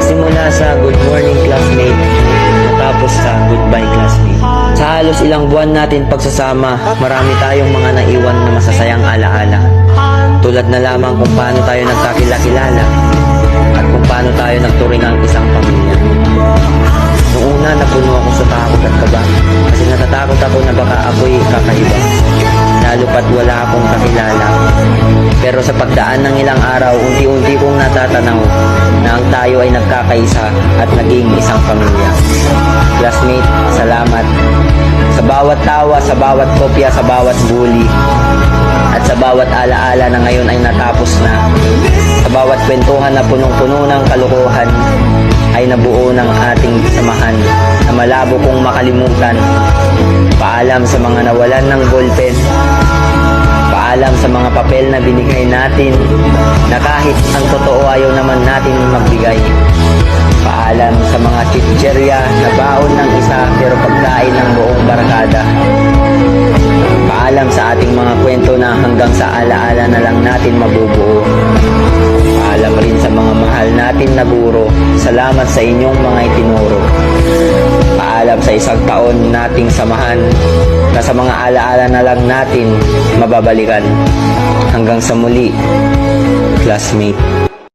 Nagsimula sa good morning classmate, matapos sa goodbye classmate. Sa halos ilang buwan natin pagsasama, marami tayong mga naiwan na masasayang alaala. Tulad na lamang kung paano tayo nagkakilala at kung paano tayo nagturing ang isang pamilya. Noong una, napuno ako sa takot at kaba kasi natatakot ako na baka ako'y kakaiba, lalo pat wala akong kakilala. Pero sa pagdaan ng ilang araw, unti-unti kong natatanaw na ang tayo ay nagkakaisa at naging isang pamilya. Classmate, salamat sa bawat tawa, sa bawat kopya, sa bawat bully, at sa bawat alaala na ngayon ay natapos na. Sa bawat kwentuhan na punong-puno ng kalokohan ay nabuo ng ating samahan na malabo kong makalimutan. Paalam sa mga nawalan ng ballpen, paalam sa mga papel na binigay natin na kahit ang totoo ayaw naman natin magbigay. Paalam sa mga chicherya na baon ng isa pero pagkain ng buong barkada. Paalam sa ating mga kwento na hanggang sa alaala na lang natin mabubuo. Paalam rin sa mga mahal natin na guro, salamat sa inyong mga itinuro. Paalam sa isang taon nating samahan na sa mga alaala na lang natin mababalikan. Hanggang sa muli, classmate.